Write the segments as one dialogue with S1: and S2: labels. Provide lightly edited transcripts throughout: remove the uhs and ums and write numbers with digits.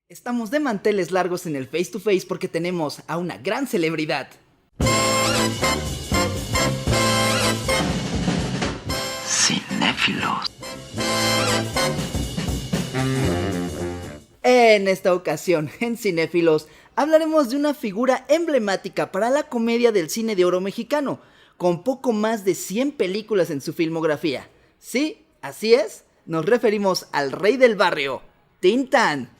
S1: Estamos de manteles largos en el face to face porque tenemos a una gran celebridad.
S2: Cinéfilos.
S1: En esta ocasión, en Cinéfilos, hablaremos de una figura emblemática para la comedia del cine de oro mexicano, con poco más de 100 películas en su filmografía. Sí, así es, nos referimos al rey del barrio, Tintán.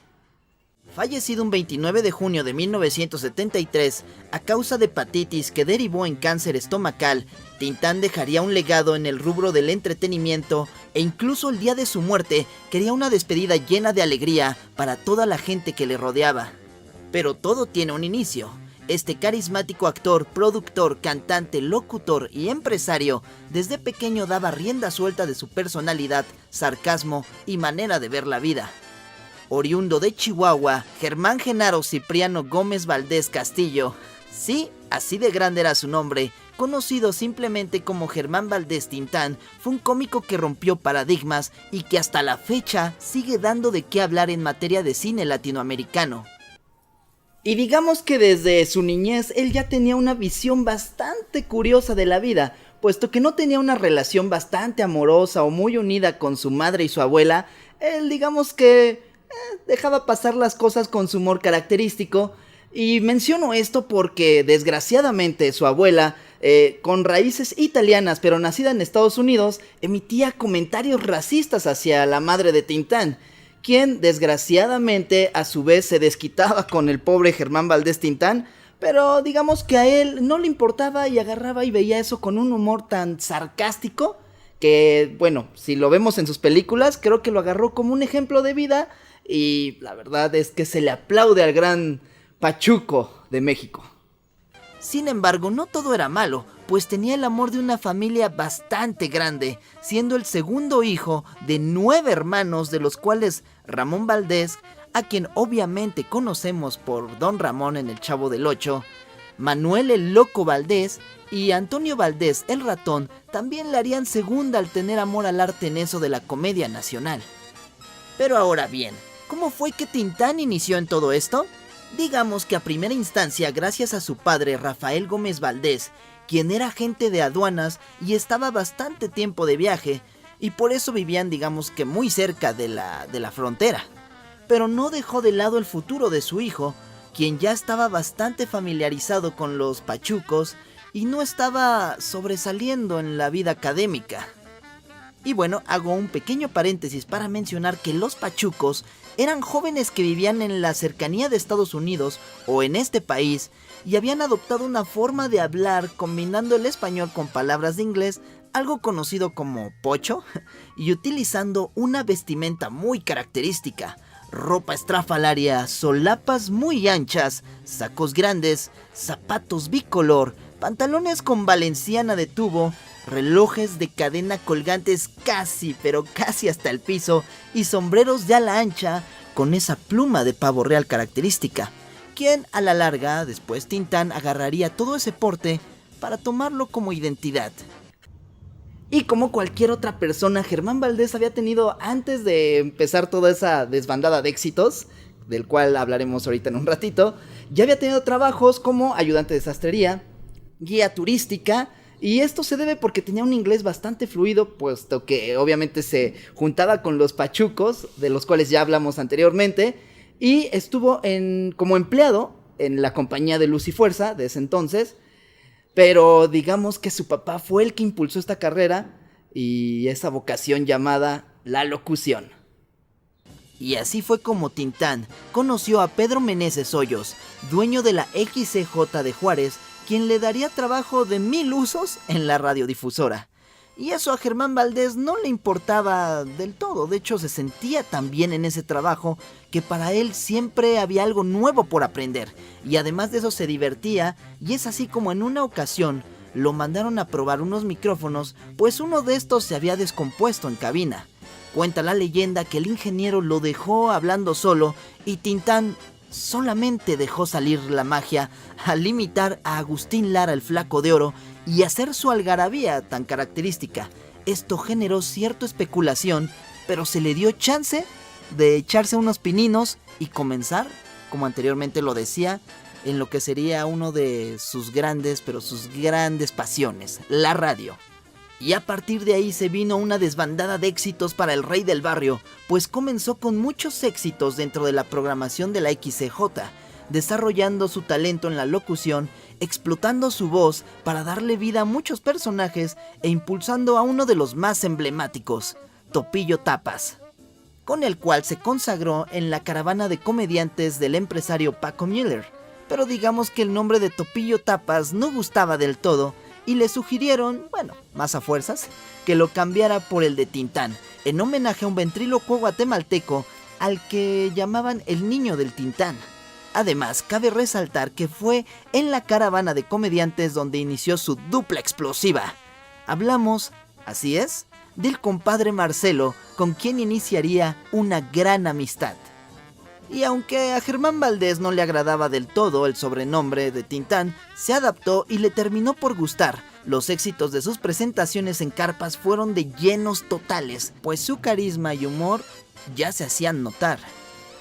S1: Fallecido un 29 de junio de 1973 a causa de hepatitis que derivó en cáncer estomacal, Tintán dejaría un legado en el rubro del entretenimiento e incluso el día de su muerte quería una despedida llena de alegría para toda la gente que le rodeaba. Pero todo tiene un inicio. Este carismático actor, productor, cantante, locutor y empresario desde pequeño daba rienda suelta de su personalidad, sarcasmo y manera de ver la vida. Oriundo de Chihuahua, Germán Genaro Cipriano Gómez Valdés Castillo, sí, así de grande era su nombre, conocido simplemente como Germán Valdés Tintán, fue un cómico que rompió paradigmas y que hasta la fecha sigue dando de qué hablar en materia de cine latinoamericano. Y digamos que desde su niñez él ya tenía una visión bastante curiosa de la vida, puesto que no tenía una relación bastante amorosa o muy unida con su madre y su abuela. Él digamos que dejaba pasar las cosas con su humor característico. Y menciono esto porque desgraciadamente su abuela, con raíces italianas pero nacida en Estados Unidos, emitía comentarios racistas hacia la madre de Tintán, quien desgraciadamente a su vez se desquitaba con el pobre Germán Valdés Tintán, pero digamos que a él no le importaba y agarraba y veía eso con un humor tan sarcástico que, bueno, si lo vemos en sus películas, creo que lo agarró como un ejemplo de vida y la verdad es que se le aplaude al gran Pachuco de México. Sin embargo, no todo era malo, pues tenía el amor de una familia bastante grande, siendo el segundo hijo de 9 hermanos, de los cuales Ramón Valdés, a quien obviamente conocemos por Don Ramón en El Chavo del Ocho, Manuel el Loco Valdés y Antonio Valdés el Ratón también le harían segunda al tener amor al arte en eso de la comedia nacional. Pero ahora bien, ¿cómo fue que Tintán inició en todo esto? Digamos que a primera instancia gracias a su padre Rafael Gómez Valdés, quien era agente de aduanas y estaba bastante tiempo de viaje, y por eso vivían digamos que muy cerca de la frontera. Pero no dejó de lado el futuro de su hijo, quien ya estaba bastante familiarizado con los pachucos y no estaba sobresaliendo en la vida académica. Y bueno, hago un pequeño paréntesis para mencionar que los pachucos eran jóvenes que vivían en la cercanía de Estados Unidos o en este país y habían adoptado una forma de hablar combinando el español con palabras de inglés, algo conocido como pocho, y utilizando una vestimenta muy característica, ropa estrafalaria, solapas muy anchas, sacos grandes, zapatos bicolor, pantalones con valenciana de tubo, relojes de cadena colgantes casi, pero casi hasta el piso y sombreros de ala ancha con esa pluma de pavo real característica, quien a la larga después Tintán agarraría todo ese porte para tomarlo como identidad. Y como cualquier otra persona, Germán Valdés había tenido, antes de empezar toda esa desbandada de éxitos, del cual hablaremos ahorita en un ratito, ya había tenido trabajos como ayudante de sastrería, guía turística. Y esto se debe porque tenía un inglés bastante fluido, puesto que obviamente se juntaba con los pachucos, de los cuales ya hablamos anteriormente, y estuvo como empleado en la compañía de Luz y Fuerza de ese entonces, pero digamos que su papá fue el que impulsó esta carrera y esa vocación llamada la locución. Y así fue como Tintán conoció a Pedro Meneses Hoyos, dueño de la XCJ de Juárez, quien le daría trabajo de 1000 usos en la radiodifusora. Y eso a Germán Valdés no le importaba del todo, de hecho se sentía tan bien en ese trabajo que para él siempre había algo nuevo por aprender, y además de eso se divertía, y es así como en una ocasión lo mandaron a probar unos micrófonos, pues uno de estos se había descompuesto en cabina. Cuenta la leyenda que el ingeniero lo dejó hablando solo y Tintán solamente dejó salir la magia al imitar a Agustín Lara el Flaco de Oro y hacer su algarabía tan característica. Esto generó cierta especulación, pero se le dio chance de echarse unos pininos y comenzar, como anteriormente lo decía, en lo que sería uno de sus grandes pasiones, la radio. Y a partir de ahí se vino una desbandada de éxitos para el rey del barrio, pues comenzó con muchos éxitos dentro de la programación de la XCJ, desarrollando su talento en la locución, explotando su voz para darle vida a muchos personajes e impulsando a uno de los más emblemáticos, Topillo Tapas, con el cual se consagró en la caravana de comediantes del empresario Paco Müller. Pero digamos que el nombre de Topillo Tapas no gustaba del todo y le sugirieron, más a fuerzas, que lo cambiara por el de Tintán, en homenaje a un ventrílocuo guatemalteco al que llamaban el Niño del Tintán. Además, cabe resaltar que fue en la caravana de comediantes donde inició su dupla explosiva. Hablamos, así es, del compadre Marcelo, con quien iniciaría una gran amistad. Y aunque a Germán Valdés no le agradaba del todo el sobrenombre de Tintán, se adaptó y le terminó por gustar. Los éxitos de sus presentaciones en carpas fueron de llenos totales, pues su carisma y humor ya se hacían notar.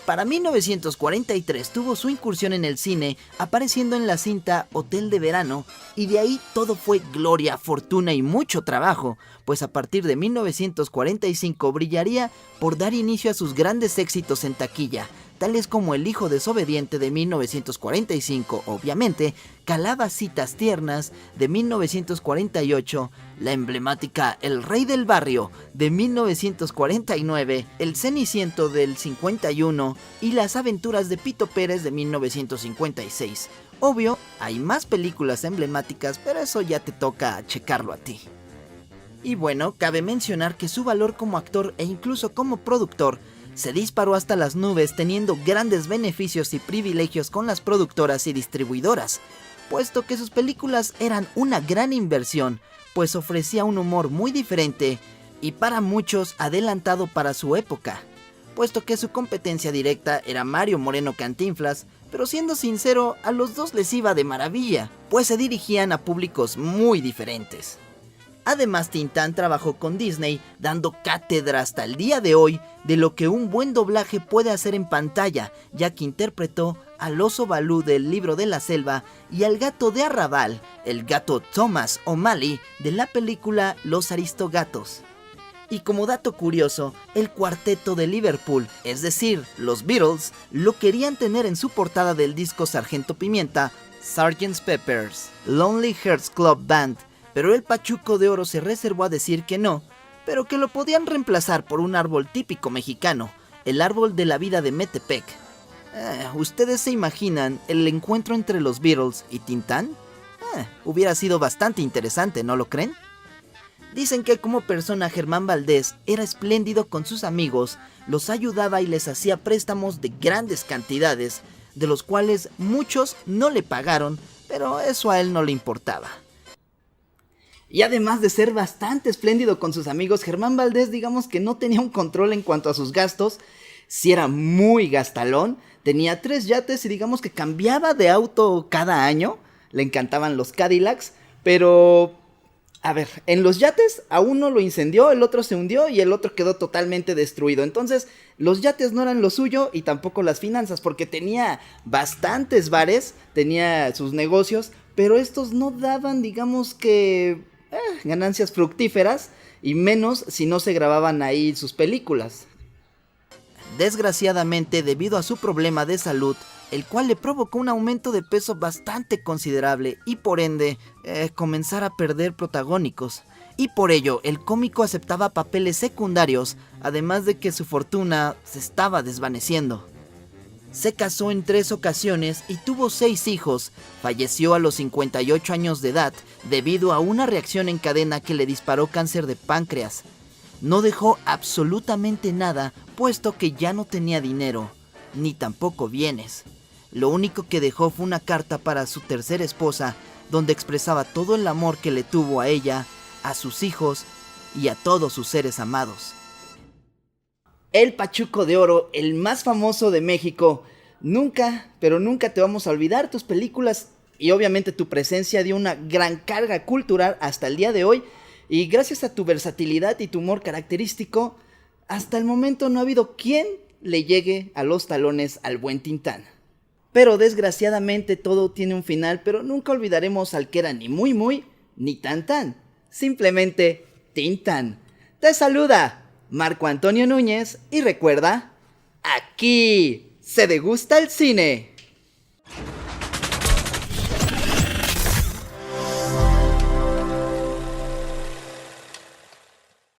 S1: Para 1943 tuvo su incursión en el cine, apareciendo en la cinta Hotel de Verano, y de ahí todo fue gloria, fortuna y mucho trabajo, pues a partir de 1945 brillaría por dar inicio a sus grandes éxitos en taquilla, tales como El hijo desobediente de 1945, obviamente, Calabacitas tiernas de 1948, la emblemática El rey del barrio de 1949, El ceniciento del 51 y Las aventuras de Pito Pérez de 1956. Obvio, hay más películas emblemáticas, pero eso ya te toca checarlo a ti. Y bueno, cabe mencionar que su valor como actor e incluso como productor se disparó hasta las nubes, teniendo grandes beneficios y privilegios con las productoras y distribuidoras, puesto que sus películas eran una gran inversión, pues ofrecía un humor muy diferente y para muchos adelantado para su época, puesto que su competencia directa era Mario Moreno Cantinflas, pero siendo sincero, a los dos les iba de maravilla, pues se dirigían a públicos muy diferentes. Además, Tintán trabajó con Disney, dando cátedra hasta el día de hoy de lo que un buen doblaje puede hacer en pantalla, ya que interpretó al oso Balú del Libro de la Selva y al gato de Arrabal, el gato Thomas O'Malley de la película Los Aristogatos. Y como dato curioso, el cuarteto de Liverpool, es decir, los Beatles, lo querían tener en su portada del disco Sargento Pimienta, Sgt. Pepper's Lonely Hearts Club Band, pero el Pachuco de Oro se reservó a decir que no, pero que lo podían reemplazar por un árbol típico mexicano, el árbol de la vida de Metepec. ¿Ustedes se imaginan el encuentro entre los Beatles y Tintán? Hubiera sido bastante interesante, ¿no lo creen? Dicen que como persona Germán Valdés era espléndido con sus amigos, los ayudaba y les hacía préstamos de grandes cantidades, de los cuales muchos no le pagaron, pero eso a él no le importaba. Y además de ser bastante espléndido con sus amigos, Germán Valdés digamos que no tenía un control en cuanto a sus gastos. Sí era muy gastalón, tenía 3 yates y digamos que cambiaba de auto cada año. Le encantaban los Cadillacs, pero a ver, en los yates a uno lo incendió, el otro se hundió y el otro quedó totalmente destruido. Entonces los yates no eran lo suyo y tampoco las finanzas, porque tenía bastantes bares, tenía sus negocios, pero estos no daban digamos que ganancias fructíferas, y menos si no se grababan ahí sus películas. Desgraciadamente, debido a su problema de salud, el cual le provocó un aumento de peso bastante considerable y por ende comenzar a perder protagónicos, y por ello el cómico aceptaba papeles secundarios, además de que su fortuna se estaba desvaneciendo. Se casó en 3 ocasiones y tuvo 6 hijos. Falleció a los 58 años de edad debido a una reacción en cadena que le disparó cáncer de páncreas. No dejó absolutamente nada, puesto que ya no tenía dinero, ni tampoco bienes. Lo único que dejó fue una carta para su tercera esposa, donde expresaba todo el amor que le tuvo a ella, a sus hijos y a todos sus seres amados. El Pachuco de Oro, el más famoso de México. Nunca, pero nunca te vamos a olvidar. Tus películas y obviamente tu presencia dio una gran carga cultural hasta el día de hoy. Y gracias a tu versatilidad y tu humor característico, hasta el momento no ha habido quien le llegue a los talones al buen Tintán. Pero desgraciadamente todo tiene un final, pero nunca olvidaremos al que era ni muy ni tan, simplemente Tintán. Te saluda Marco Antonio Núñez y recuerda, aquí se degusta el cine.